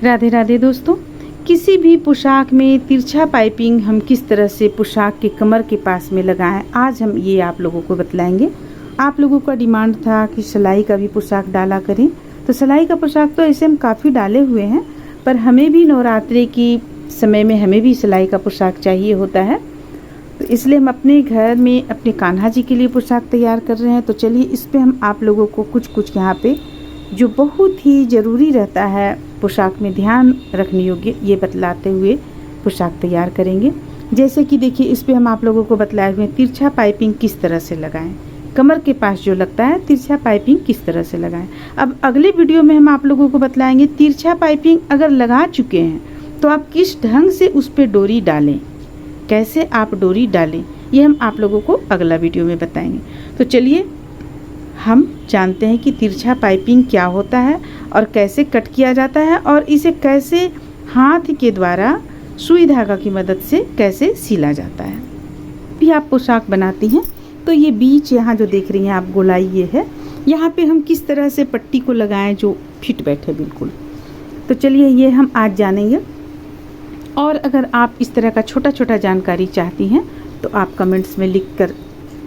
राधे राधे दोस्तों, किसी भी पोशाक में तिरछा पाइपिंग हम किस तरह से पोशाक के कमर के पास में लगाएं, आज हम ये आप लोगों को बतलाएंगे। आप लोगों का डिमांड था कि सिलाई का भी पोशाक डाला करें, तो सिलाई का पोशाक तो ऐसे हम काफ़ी डाले हुए हैं, पर हमें भी नवरात्रि की समय में हमें भी सिलाई का पोशाक चाहिए होता है। तो इसलिए हम अपने घर में अपने कान्हा जी के लिए पोशाक तैयार कर रहे हैं। तो चलिए इस पे हम आप लोगों को कुछ यहाँ पे जो बहुत ही ज़रूरी रहता है पोशाक में ध्यान रखने योग्य, ये बतलाते हुए पोशाक तैयार करेंगे। जैसे कि देखिए इस पे हम आप लोगों को बतलाए हुए तिरछा पाइपिंग किस तरह से लगाएं, कमर के पास जो लगता है तिरछा पाइपिंग किस तरह से लगाएं। अब अगले वीडियो में हम आप लोगों को बतलाएंगे तिरछा पाइपिंग अगर लगा चुके हैं तो आप किस ढंग से उस पर डोरी डालें, कैसे आप डोरी डालें, ये हम आप लोगों को अगला वीडियो में बताएंगे। तो चलिए हम जानते हैं कि तिरछा पाइपिंग क्या होता है और कैसे कट किया जाता है और इसे कैसे हाथ के द्वारा सुई धागा की मदद से कैसे सिला जाता है। भी आप पोशाक बनाती हैं तो ये बीच यहाँ जो देख रही हैं आप गोलाई ये है, यहाँ पे हम किस तरह से पट्टी को लगाएं जो फिट बैठे बिल्कुल। तो चलिए ये हम आज जानेंगे। और अगर आप इस तरह का छोटा छोटा जानकारी चाहती हैं तो आप कमेंट्स में लिख कर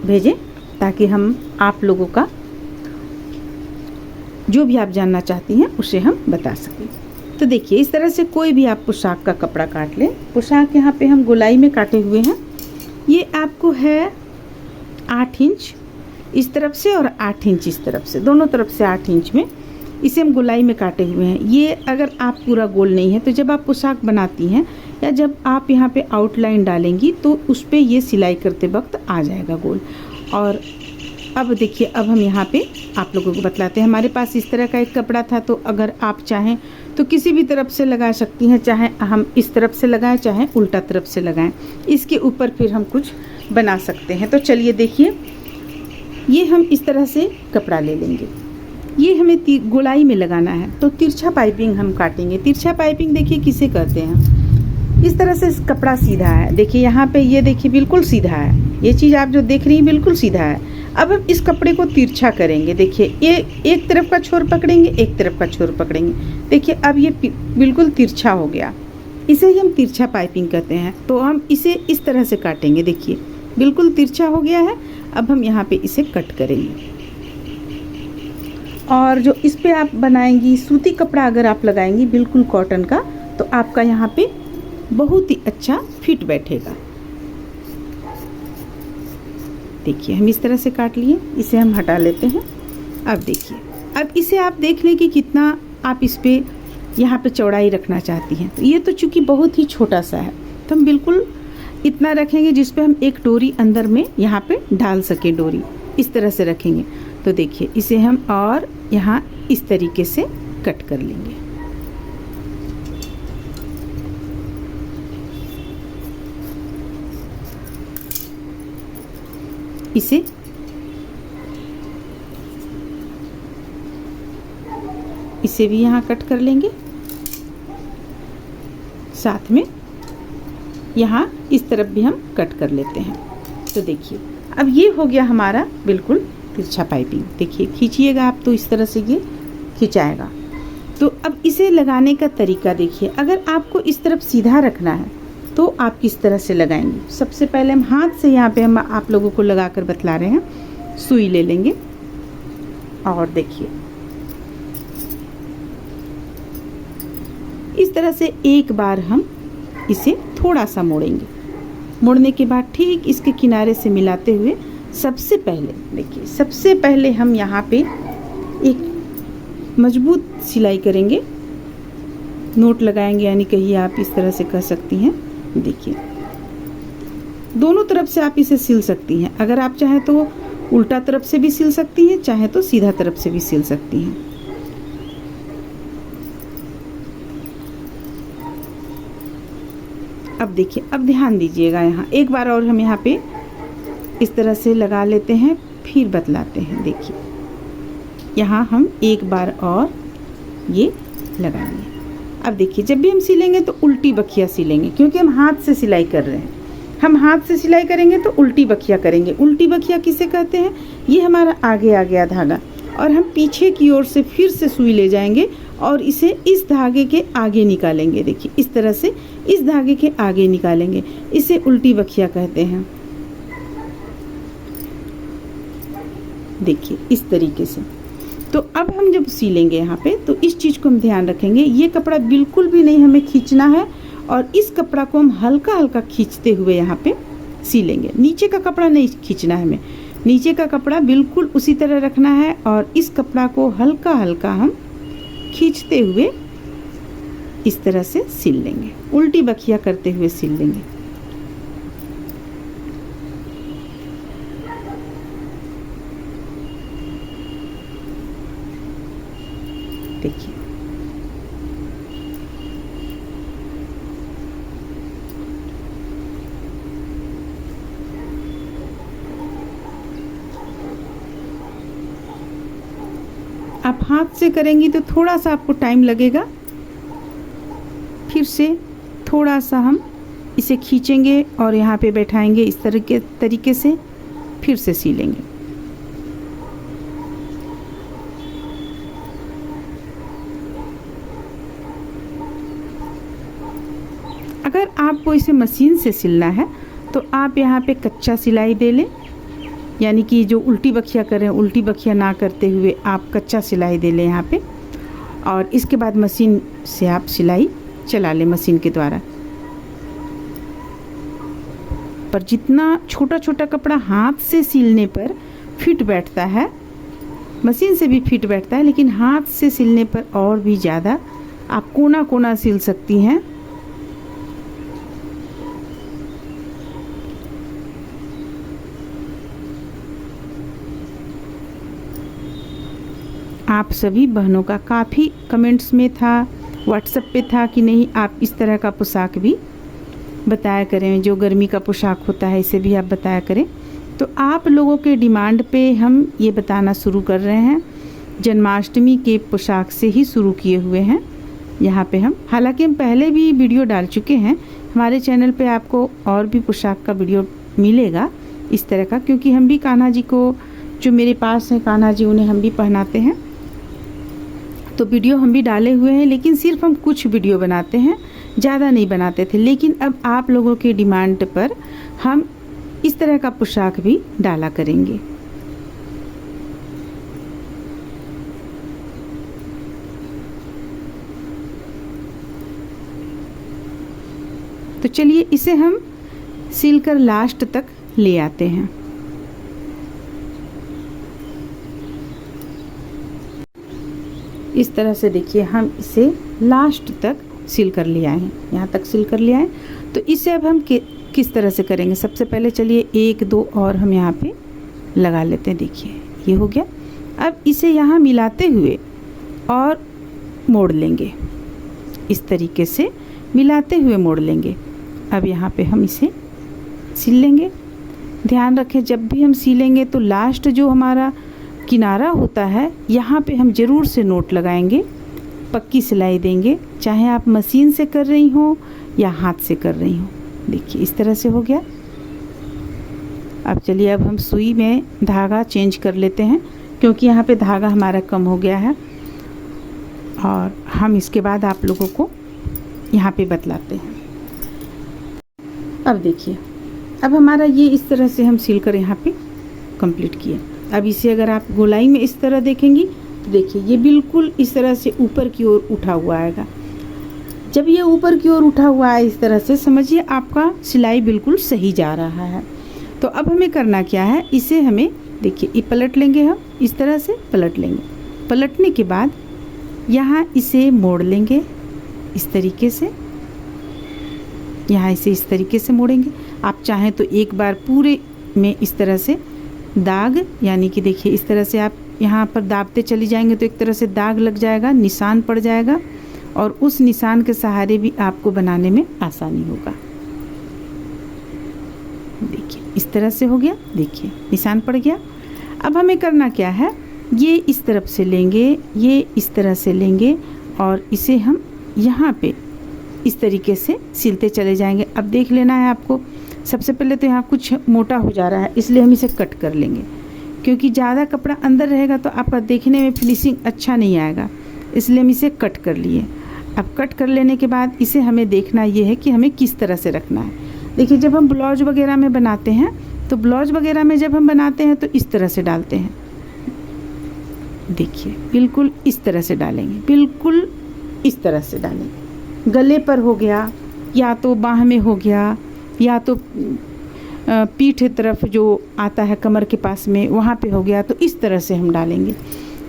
भेजें, ताकि हम आप लोगों का जो भी आप जानना चाहती हैं उसे हम बता सकें। तो देखिए इस तरह से कोई भी आप पोशाक का कपड़ा काट लें। पोशाक यहाँ पे हम गोलाई में काटे हुए हैं। ये आपको है 8 इंच इस तरफ से और 8 इंच इस तरफ से, दोनों तरफ से 8 इंच में इसे हम गोलाई में काटे हुए हैं। ये अगर आप पूरा गोल नहीं है तो जब आप पोशाक बनाती हैं या जब आप यहाँ पे आउटलाइन डालेंगी तो उस पर ये सिलाई करते वक्त आ जाएगा गोल। और अब देखिए अब हम यहाँ पे आप लोगों को बतलाते हैं। हमारे पास इस तरह का एक कपड़ा था, तो अगर आप चाहें तो किसी भी तरफ से लगा सकती हैं, चाहे हम इस तरफ से लगाएं चाहे उल्टा तरफ से लगाएं। इसके ऊपर फिर हम कुछ बना सकते हैं। तो चलिए देखिए ये हम इस तरह से कपड़ा ले लेंगे, ये हमें गोलाई में लगाना है। तो तिरछा पाइपिंग हम काटेंगे। तिरछा पाइपिंग देखिए किसे कहते हैं, इस तरह से कपड़ा सीधा है, देखिए यहाँ पे ये देखिए बिल्कुल सीधा है, ये चीज़ आप जो देख रही हैं बिल्कुल सीधा है। अब हम इस कपड़े को तिरछा करेंगे। देखिए ये एक तरफ का छोर पकड़ेंगे, एक तरफ का छोर पकड़ेंगे, देखिए अब ये बिल्कुल तिरछा हो गया, इसे ही हम तिरछा पाइपिंग कहते हैं। तो हम इसे इस तरह से काटेंगे, देखिए बिल्कुल तिरछा हो गया है। अब हम यहाँ पे इसे कट करेंगे। और जो इस पे आप बनाएंगी सूती कपड़ा अगर आप लगाएंगी बिल्कुल कॉटन का, तो आपका यहाँ पे बहुत ही अच्छा फिट बैठेगा। देखिए हम इस तरह से काट लिए, इसे हम हटा लेते हैं। अब देखिए अब इसे आप देख लें कि कितना आप इस पे यहाँ पे चौड़ाई रखना चाहती हैं। तो ये तो चूँकि बहुत ही छोटा सा है, तो हम बिल्कुल इतना रखेंगे जिस पे हम एक डोरी अंदर में यहाँ पे डाल सके, डोरी इस तरह से रखेंगे। तो देखिए इसे हम और यहाँ इस तरीके से कट कर लेंगे। इसे भी यहाँ कट कर लेंगे, साथ में यहाँ इस तरफ भी हम कट कर लेते हैं। तो देखिए अब ये हो गया हमारा बिल्कुल तिरछा पाइपिंग। देखिए खींचिएगा आप तो इस तरह से ये खिंचाएगा। तो अब इसे लगाने का तरीका देखिए, अगर आपको इस तरफ सीधा रखना है तो आप किस तरह से लगाएंगे। सबसे पहले हम हाथ से यहाँ पे हम आप लोगों को लगा कर बतला रहे हैं। सुई ले लेंगे और देखिए इस तरह से एक बार हम इसे थोड़ा सा मोड़ेंगे। मोड़ने के बाद ठीक इसके किनारे से मिलाते हुए सबसे पहले देखिए, सबसे पहले हम यहाँ पे एक मजबूत सिलाई करेंगे, नोट लगाएंगे, यानी कहिए आप इस तरह से कह सकती हैं। देखिए दोनों तरफ से आप इसे सिल सकती हैं, अगर आप चाहें तो उल्टा तरफ से भी सिल सकती हैं, चाहे तो सीधा तरफ से भी सिल सकती हैं। अब देखिए अब ध्यान दीजिएगा, यहाँ एक बार और हम यहाँ पे इस तरह से लगा लेते हैं, फिर बतलाते हैं। देखिए यहाँ हम एक बार और ये लगाएंगे। अब देखिए जब भी हम सिलेंगे तो उल्टी बखिया सिलेंगे, क्योंकि हम हाथ से सिलाई कर रहे हैं। हम हाथ से सिलाई करेंगे तो उल्टी बखिया करेंगे। उल्टी बखिया किसे कहते हैं, ये हमारा आगे आ गया धागा और हम पीछे की ओर से फिर से सुई ले जाएंगे और इसे इस धागे के आगे निकालेंगे। देखिए इस तरह से इस धागे के आगे निकालेंगे, इसे उल्टी बखिया कहते हैं। देखिए इस तरीके से। तो अब हम जब सिलेंगे यहाँ पे तो इस चीज़ को हम ध्यान रखेंगे, ये कपड़ा बिल्कुल भी नहीं हमें खींचना है और इस कपड़ा को हम हल्का हल्का खींचते हुए यहाँ पे सिलेंगे। नीचे का कपड़ा नहीं खींचना है हमें, नीचे का कपड़ा बिल्कुल उसी तरह रखना है और इस कपड़ा को हल्का हल्का हम खींचते हुए इस तरह से सिल लेंगे, उल्टी बखिया करते हुए सिल लेंगे। देखिए आप हाथ से करेंगी तो थोड़ा सा आपको टाइम लगेगा, फिर से थोड़ा सा हम इसे खींचेंगे और यहाँ पे बैठाएंगे इस तरीके से, फिर से सिलेंगे। अगर आपको इसे मशीन से सिलना है तो आप यहाँ पे कच्चा सिलाई दे लें, यानी कि जो उल्टी बखिया करें उल्टी बखिया ना करते हुए आप कच्चा सिलाई दे लें यहाँ पे, और इसके बाद मशीन से आप सिलाई चला लें मशीन के द्वारा। पर जितना छोटा छोटा कपड़ा हाथ से सिलने पर फिट बैठता है, मशीन से भी फिट बैठता है, लेकिन हाथ से सिलने पर और भी ज़्यादा आप कोना कोना सिल सकती हैं। आप सभी बहनों का काफ़ी कमेंट्स में था, व्हाट्सएप पे था कि नहीं आप इस तरह का पोशाक भी बताया करें, जो गर्मी का पोशाक होता है इसे भी आप बताया करें। तो आप लोगों के डिमांड पे हम ये बताना शुरू कर रहे हैं। जन्माष्टमी के पोशाक से ही शुरू किए हुए हैं यहाँ पे हम। हालांकि हम पहले भी वीडियो डाल चुके हैं, हमारे चैनल पे आपको और भी पोशाक का वीडियो मिलेगा इस तरह का, क्योंकि हम भी कान्हा जी को, जो मेरे पास हैं कान्हा जी, उन्हें हम भी पहनाते हैं, तो वीडियो हम भी डाले हुए हैं। लेकिन सिर्फ हम कुछ वीडियो बनाते हैं, ज़्यादा नहीं बनाते थे। लेकिन अब आप लोगों के डिमांड पर हम इस तरह का पोशाक भी डाला करेंगे। तो चलिए इसे हम सिलकर लास्ट तक ले आते हैं। इस तरह से देखिए हम इसे लास्ट तक सिल कर ले आए हैं, यहाँ तक सिल कर ले आए। तो इसे अब हम किस तरह से करेंगे, सबसे पहले चलिए 1 2 और हम यहाँ पे लगा लेते हैं। देखिए ये हो गया। अब इसे यहाँ मिलाते हुए और मोड़ लेंगे, इस तरीके से मिलाते हुए मोड़ लेंगे। अब यहाँ पे हम इसे सिल लेंगे। ध्यान रखें जब भी हम सिलेंगे तो लास्ट जो हमारा किनारा होता है यहाँ पे हम ज़रूर से नोट लगाएंगे, पक्की सिलाई देंगे, चाहे आप मशीन से कर रही हो या हाथ से कर रही हो। देखिए इस तरह से हो गया। अब चलिए अब हम सुई में धागा चेंज कर लेते हैं, क्योंकि यहाँ पे धागा हमारा कम हो गया है, और हम इसके बाद आप लोगों को यहाँ पे बतलाते हैं। अब देखिए अब हमारा ये इस तरह से हम सिल कर यहाँ पे कंप्लीट किए। अब इसे अगर आप गोलाई में इस तरह देखेंगी तो देखिए ये बिल्कुल इस तरह से ऊपर की ओर उठा हुआ आएगा। जब ये ऊपर की ओर उठा हुआ है इस तरह से, समझिए आपका सिलाई बिल्कुल सही जा रहा है। तो अब हमें करना क्या है, इसे हमें देखिए ये पलट लेंगे, हम इस तरह से पलट लेंगे। पलटने के बाद यहाँ इसे मोड़ लेंगे इस तरीके से, यहाँ इसे इस तरीके से मोड़ेंगे। आप चाहें तो एक बार पूरे में इस तरह से दाग, यानी कि देखिए इस तरह से आप यहाँ पर दाबते चली जाएंगे तो एक तरह से दाग लग जाएगा, निशान पड़ जाएगा, और उस निशान के सहारे भी आपको बनाने में आसानी होगा। देखिए इस तरह से हो गया, देखिए निशान पड़ गया। अब हमें करना क्या है, ये इस तरफ से लेंगे, ये इस तरह से लेंगे, और इसे हम यहाँ पे इस तरीके से सिलते चले जाएंगे। अब देख लेना है आपको, सबसे पहले तो यहाँ कुछ मोटा हो जा रहा है, इसलिए हम इसे कट कर लेंगे, क्योंकि ज़्यादा कपड़ा अंदर रहेगा तो आपका देखने में फिनिशिंग अच्छा नहीं आएगा। इसलिए हम इसे कट कर लिए। अब कट कर लेने के बाद इसे हमें देखना ये है कि हमें किस तरह से रखना है। देखिए, जब हम ब्लाउज वगैरह में बनाते हैं तो ब्लाउज वगैरह में जब हम बनाते हैं तो इस तरह से डालते हैं। देखिए, बिल्कुल इस तरह से डालेंगे, बिल्कुल इस तरह से डालेंगे। गले पर हो गया, या तो बाह में हो गया, या तो पीठ तरफ जो आता है कमर के पास में वहाँ पे हो गया, तो इस तरह से हम डालेंगे।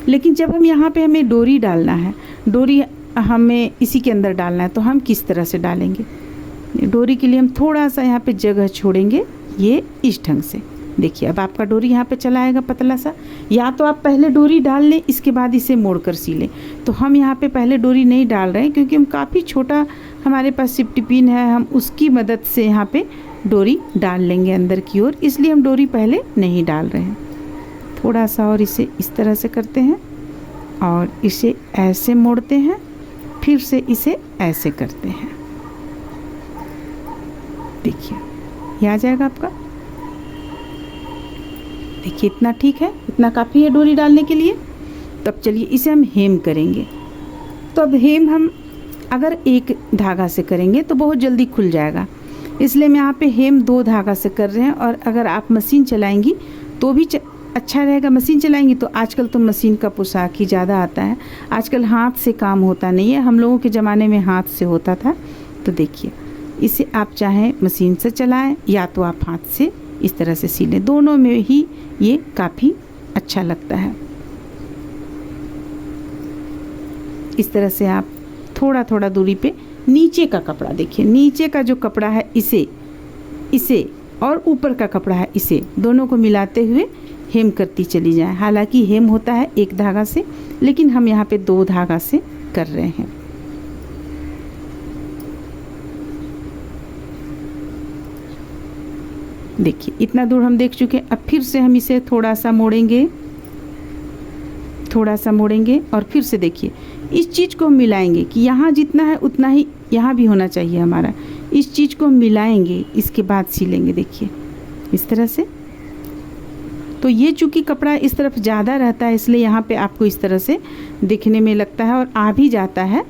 लेकिन जब हम यहाँ पे हमें डोरी डालना है, डोरी हमें इसी के अंदर डालना है, तो हम किस तरह से डालेंगे। डोरी के लिए हम थोड़ा सा यहाँ पे जगह छोड़ेंगे, ये इस ढंग से। देखिए, अब आपका डोरी यहाँ पे चला आएगा पतला सा। या तो आप पहले डोरी डाल लें, इसके बाद इसे मोड़ कर सी लें। तो हम यहाँ पे पहले डोरी नहीं डाल रहे हैं, क्योंकि हम काफ़ी छोटा हमारे पास सिफ्टी पिन है, हम उसकी मदद से यहाँ पे डोरी डाल लेंगे अंदर की ओर, इसलिए हम डोरी पहले नहीं डाल रहे हैं। थोड़ा सा और इसे इस तरह से करते हैं और इसे ऐसे मोड़ते हैं, फिर से इसे ऐसे करते हैं। देखिए, ये आ जाएगा आपका। देखिए, इतना ठीक है, इतना काफ़ी है डोरी डालने के लिए। तब चलिए इसे हम हेम करेंगे। तो अब हेम हम अगर एक धागा से करेंगे तो बहुत जल्दी खुल जाएगा, इसलिए मैं यहाँ पे हेम 2 धागा से कर रहे हैं। और अगर आप मशीन चलाएंगी तो भी अच्छा रहेगा। मशीन चलाएंगी तो आजकल तो मशीन का पोशाक ही ज़्यादा आता है, आजकल हाथ से काम होता नहीं है। हम लोगों के ज़माने में हाथ से होता था। तो देखिए, इसे आप चाहें मशीन से चलाएं या तो आप हाथ से इस तरह से सी लें, दोनों में ही ये काफ़ी अच्छा लगता है। इस तरह से आप थोड़ा थोड़ा दूरी पे नीचे का कपड़ा, देखिए नीचे का जो कपड़ा है इसे और ऊपर का कपड़ा है इसे, दोनों को मिलाते हुए हेम करती चली जाए। हालांकि हेम होता है 1 धागा से, लेकिन हम यहाँ पे 2 धागा से कर रहे हैं। देखिए, इतना दूर हम देख चुके हैं। अब फिर से हम इसे थोड़ा सा मोड़ेंगे, थोड़ा सा मोड़ेंगे और फिर से देखिए इस चीज़ को हम मिलाएंगे कि यहाँ जितना है उतना ही यहाँ भी होना चाहिए हमारा। इस चीज़ को मिलाएंगे, इसके बाद सिलेंगे। देखिए, इस तरह से। तो ये चूँकि कपड़ा इस तरफ ज़्यादा रहता है, इसलिए यहाँ पे आपको इस तरह से दिखने में लगता है और आ भी जाता है।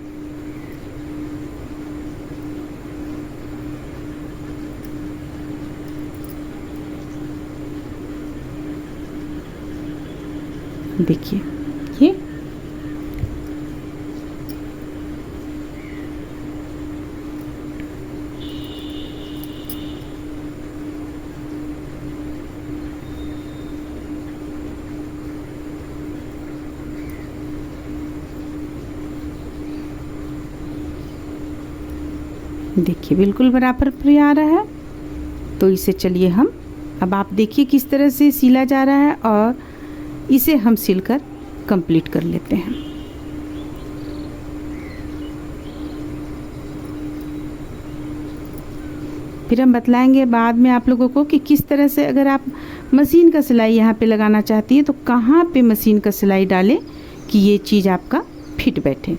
देखिए, ये देखिए बिल्कुल बराबर पे आ रहा है। तो इसे चलिए हम, अब आप देखिए किस तरह से सिला जा रहा है और इसे हम सिलकर कंप्लीट कर लेते हैं। फिर हम बतलाएंगे बाद में आप लोगों को कि किस तरह से, अगर आप मशीन का सिलाई यहाँ पे लगाना चाहती है तो कहाँ पे मशीन का सिलाई डालें कि ये चीज़ आपका फिट बैठे,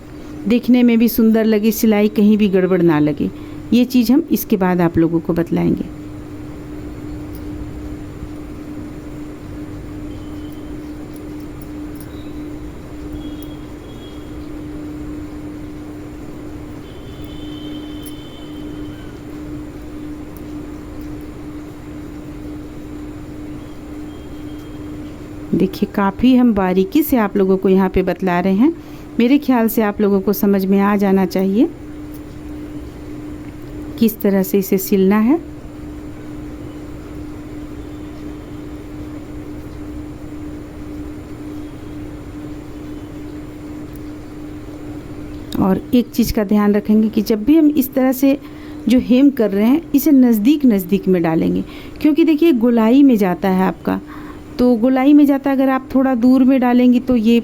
देखने में भी सुंदर लगे, सिलाई कहीं भी गड़बड़ ना लगे। ये चीज़ हम इसके बाद आप लोगों को बतलाएंगे। देखिए, काफ़ी हम बारीकी से आप लोगों को यहाँ पे बतला रहे हैं। मेरे ख्याल से आप लोगों को समझ में आ जाना चाहिए किस तरह से इसे सिलना है। और एक चीज़ का ध्यान रखेंगे कि जब भी हम इस तरह से जो हेम कर रहे हैं इसे नज़दीक नज़दीक में डालेंगे, क्योंकि देखिए गोलाई में जाता है आपका, तो गोलाई में जाता है। अगर आप थोड़ा दूर में डालेंगी तो ये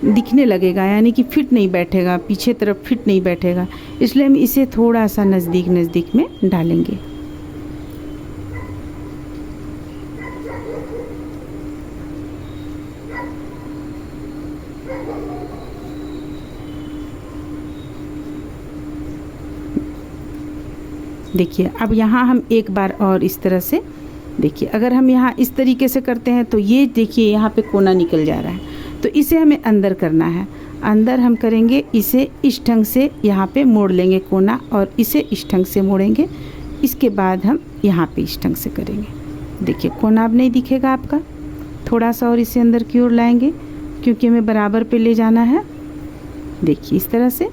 दिखने लगेगा, यानी कि फिट नहीं बैठेगा, पीछे तरफ फिट नहीं बैठेगा। इसलिए हम इसे थोड़ा सा नज़दीक नज़दीक में डालेंगे। देखिए, अब यहाँ हम एक बार और इस तरह से, देखिए अगर हम यहाँ इस तरीके से करते हैं तो ये देखिए यहाँ पे कोना निकल जा रहा है, तो इसे हमें अंदर करना है। अंदर हम करेंगे इसे इस ढंग से, यहाँ पे मोड़ लेंगे कोना और इसे इस ढंग से मोड़ेंगे। इसके बाद हम यहाँ पे इस ढंग से करेंगे। देखिए कोना अब नहीं दिखेगा आपका। थोड़ा सा और इसे अंदर की ओर लाएंगे क्योंकि हमें बराबर पे ले जाना है। देखिए इस तरह से।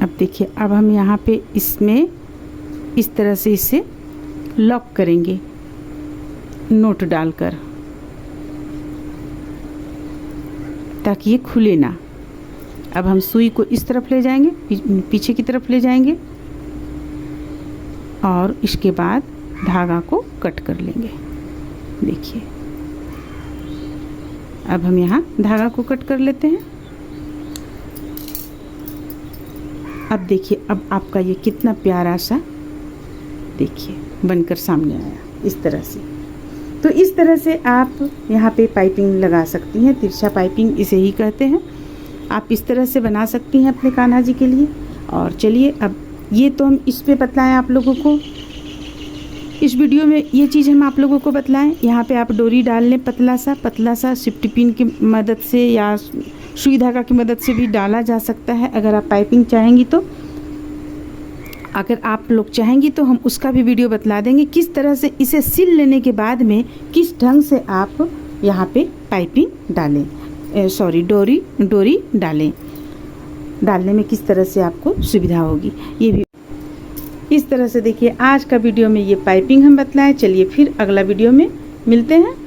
अब देखिए, अब हम यहाँ पे इसमें इस तरह से इसे लॉक करेंगे नोट डालकर, ताकि ये खुले ना। अब हम सुई को इस तरफ ले जाएंगे, पीछे की तरफ ले जाएंगे और इसके बाद धागा को कट कर लेंगे। देखिए अब हम यहाँ धागा को कट कर लेते हैं। अब देखिए, अब आपका ये कितना प्यारा सा देखिए बनकर सामने आया इस तरह से। तो इस तरह से आप यहाँ पे पाइपिंग लगा सकती हैं। तिरछा पाइपिंग इसे ही कहते हैं। आप इस तरह से बना सकती हैं अपने कान्हा जी के लिए। और चलिए, अब ये तो हम इस पे बतलाएं आप लोगों को, इस वीडियो में ये चीज़ हम आप लोगों को बतलाएं। यहाँ पे आप डोरी डाल लें, पतला सा सिफ्टी पिन की मदद से या सुई धागा की मदद से भी डाला जा सकता है अगर आप पाइपिंग चाहेंगी तो। अगर आप लोग चाहेंगी तो हम उसका भी वीडियो बतला देंगे, किस तरह से इसे सिल लेने के बाद में किस ढंग से आप यहाँ पे पाइपिंग डालें, डोरी डालें, डालने में किस तरह से आपको सुविधा होगी। ये भी इस तरह से देखिए, आज का वीडियो में ये पाइपिंग हम बतलाएं। चलिए फिर अगला वीडियो में मिलते हैं।